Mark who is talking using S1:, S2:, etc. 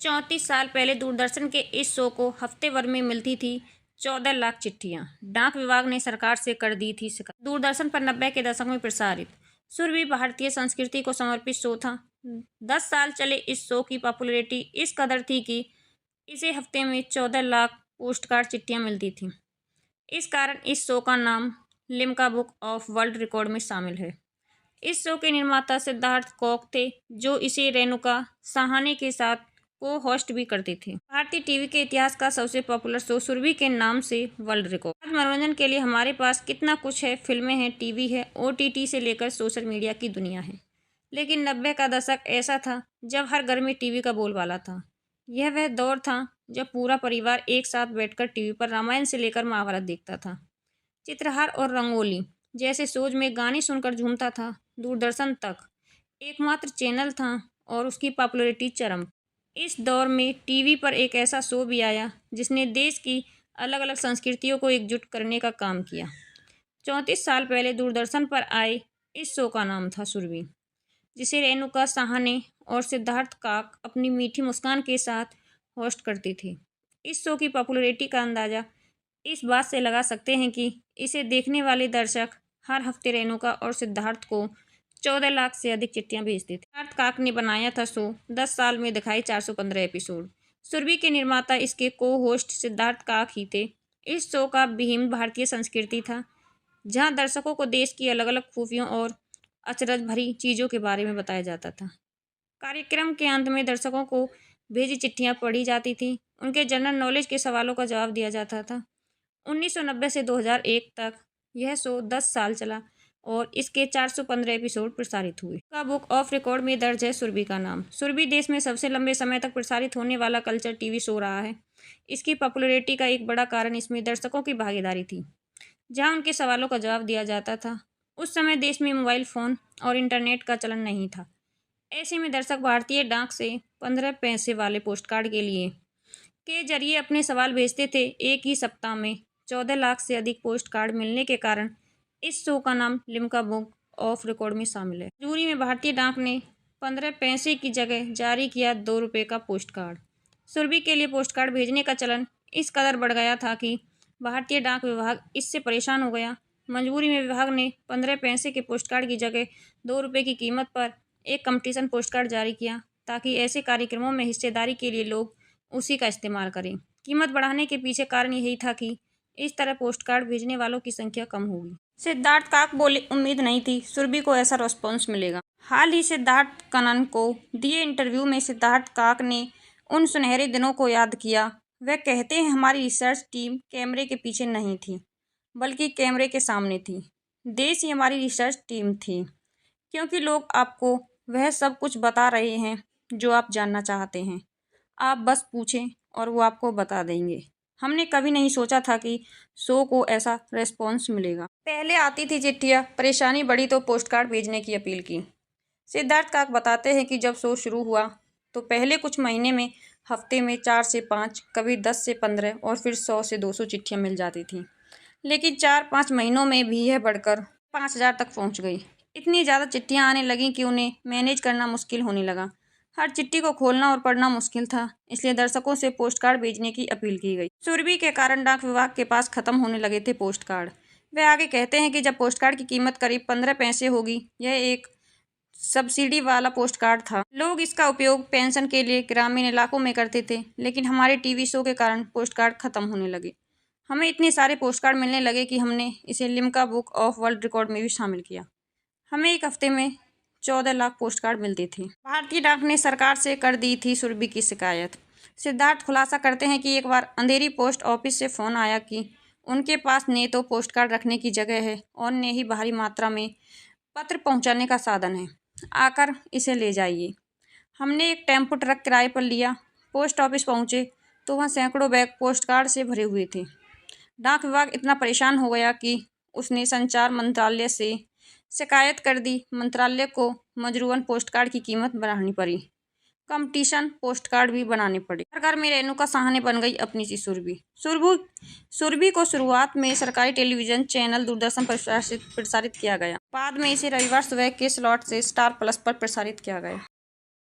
S1: 34 साल पहले दूरदर्शन के इस शो को हफ्ते भर में मिलती थी 14 लाख चिट्ठियां। डाक विभाग ने सरकार से कर दी थी शिकायत। दूरदर्शन पर 90 के दशक में प्रसारित सुरभि भारतीय संस्कृति को समर्पित शो था। 10 साल चले इस शो की पॉपुलैरिटी इस कदर थी कि इसे हफ्ते में 14 लाख पोस्टकार्ड चिट्ठियां मिलती थीं। इस कारण इस शो का नाम Limca book of world record में शामिल है। इस शो के निर्माता सिद्धार्थ कौक थे, जो इसे रेणुका साहनी के साथ को होस्ट भी करते थे। भारतीय टीवी के इतिहास का सबसे पॉपुलर शो सुरभि के नाम से वर्ल्ड रिकॉर्ड। आज मनोरंजन के लिए हमारे पास कितना कुछ है, फिल्में हैं, टीवी है, OTT से लेकर सोशल मीडिया की दुनिया है। लेकिन 90 का दशक ऐसा था जब हर घर में टीवी का बोलबाला था। यह वह दौर था जब पूरा परिवार एक साथ बैठकर टीवी पर रामायण से लेकर महाभारत देखता था। चित्रहार और रंगोली जैसे शोज में गाने सुनकर झूमता था। दूरदर्शन तक एकमात्र चैनल था और उसकी पॉपुलैरिटी चरम। इस दौर में टीवी पर एक ऐसा शो भी आया जिसने देश की अलग अलग संस्कृतियों को एकजुट करने का काम किया। 34 साल पहले दूरदर्शन पर आए इस शो का नाम था सुरभि, जिसे रेणुका साहनी और सिद्धार्थ काक अपनी मीठी मुस्कान के साथ होस्ट करते थे। इस शो की पॉपुलैरिटी का अंदाज़ा इस बात से लगा सकते हैं कि इसे देखने वाले दर्शक हर हफ्ते रेणुका और सिद्धार्थ को 14 लाख से अधिक चिट्ठियां भेजते थे। सिद्धार्थ काक ने बनाया था शो। 10 साल में दिखाए 415 एपिसोड। सुरभि के निर्माता इसके को होस्ट सिद्धार्थ काक ही थे। इस शो का मुहिम भारतीय संस्कृति था, जहां दर्शकों को देश की अलग अलग खूबियों और अचरज भरी चीज़ों के बारे में बताया जाता था। कार्यक्रम के अंत में दर्शकों को भेजी चिट्ठियां पढ़ी जाती थी। उनके जनरल नॉलेज के सवालों का जवाब दिया जाता था। 1990 से 2001 तक यह शो 10 साल चला और इसके 415 एपिसोड प्रसारित हुए। का बुक ऑफ रिकॉर्ड में दर्ज है सुरभि का नाम। सुरभि देश में सबसे लंबे समय तक प्रसारित होने वाला कल्चर टीवी शो रहा है। इसकी पॉपुलैरिटी का एक बड़ा कारण इसमें दर्शकों की भागीदारी थी, जहां उनके सवालों का जवाब दिया जाता था। उस समय देश में मोबाइल फ़ोन और इंटरनेट का चलन नहीं था। ऐसे में दर्शक भारतीय डाक से 15 पैसे वाले पोस्टकार्ड के जरिए अपने सवाल भेजते थे। एक ही सप्ताह में 14 लाख से अधिक पोस्टकार्ड मिलने के कारण इस शो का नाम लिम्का बुक ऑफ रिकॉर्ड में शामिल है। मजबूरी में भारतीय डाक ने 15 पैसे की जगह जारी किया 2 रुपये का पोस्टकार्ड। सुरभि के लिए पोस्टकार्ड भेजने का चलन इस कदर बढ़ गया था कि भारतीय डाक विभाग इससे परेशान हो गया। मजबूरी में विभाग ने 15 पैसे के पोस्टकार्ड की जगह 2 रुपये की कीमत पर एक कंपटीशन पोस्टकार्ड जारी किया, ताकि ऐसे कार्यक्रमों में हिस्सेदारी के लिए लोग उसी का इस्तेमाल करें। कीमत बढ़ाने के पीछे कारण यही था कि इस तरह पोस्टकार्ड भेजने वालों की संख्या कम होगी। सिद्धार्थ काक बोले, उम्मीद नहीं थी सुरभि को ऐसा रिस्पॉन्स मिलेगा। हाल ही सिद्धार्थ कनन को दिए इंटरव्यू में सिद्धार्थ काक ने उन सुनहरे दिनों को याद किया। वह कहते हैं, हमारी रिसर्च टीम कैमरे के पीछे नहीं थी, बल्कि कैमरे के सामने थी। देश ही हमारी रिसर्च टीम थी, क्योंकि लोग आपको वह सब कुछ बता रहे हैं जो आप जानना चाहते हैं। आप बस पूछें और वो आपको बता देंगे। हमने कभी नहीं सोचा था कि शो को ऐसा रिस्पॉन्स मिलेगा। पहले आती थी चिट्ठियाँ, परेशानी बढ़ी तो पोस्टकार्ड भेजने की अपील की। सिद्धार्थ काक बताते हैं कि जब शो शुरू हुआ तो पहले कुछ महीने में हफ्ते में 4 से 5, कभी 10 से 15 और फिर 100 से 200 चिट्ठियाँ मिल जाती थीं। लेकिन 4-5 महीनों में भी यह बढ़कर 5000 तक पहुँच गई। इतनी ज़्यादा चिट्ठियाँ आने लगीं कि उन्हें मैनेज करना मुश्किल होने लगा। हर चिट्ठी को खोलना और पढ़ना मुश्किल था, इसलिए दर्शकों से पोस्टकार्ड भेजने की अपील की गई। सुरभि के कारण डाक विभाग के पास खत्म होने लगे थे पोस्टकार्ड। वे आगे कहते हैं कि जब पोस्टकार्ड की कीमत करीब 15 पैसे होगी, यह एक सब्सिडी वाला पोस्टकार्ड था। लोग इसका उपयोग पेंशन के लिए ग्रामीण इलाकों में करते थे, लेकिन हमारे टीवी शो के कारण पोस्टकार्ड खत्म होने लगे। हमें इतने सारे पोस्टकार्ड मिलने लगे कि हमने इसे Limca book of world record में भी शामिल किया। हमें एक हफ्ते में 14 लाख पोस्टकार्ड मिलते थे। भारतीय डाक ने सरकार से कर दी थी सुरभि की शिकायत। सिद्धार्थ खुलासा करते हैं कि एक बार अंधेरी पोस्ट ऑफिस से फ़ोन आया कि उनके पास न तो पोस्टकार्ड रखने की जगह है और न ही भारी मात्रा में पत्र पहुंचाने का साधन है। आकर इसे ले जाइए। हमने एक टेम्पो ट्रक किराए पर लिया। पोस्ट ऑफिस पहुंचे तो वहाँ सैकड़ों बैग पोस्टकार्ड से भरे हुए थे। डाक विभाग इतना परेशान हो गया कि उसने संचार मंत्रालय से शिकायत कर दी। मंत्रालय को मजबूरन पोस्टकार्ड की कीमत बढ़ानी पड़ी। कंपटीशन पोस्टकार्ड भी बनाने पड़े। सरकार में रेणुका साहनी बन गई अपनी सी सुरभि। सुरभि को शुरुआत में सरकारी टेलीविजन चैनल दूरदर्शन पर प्रसारित किया गया। बाद में इसे रविवार सुबह के स्लॉट से स्टार प्लस पर प्रसारित किया गया।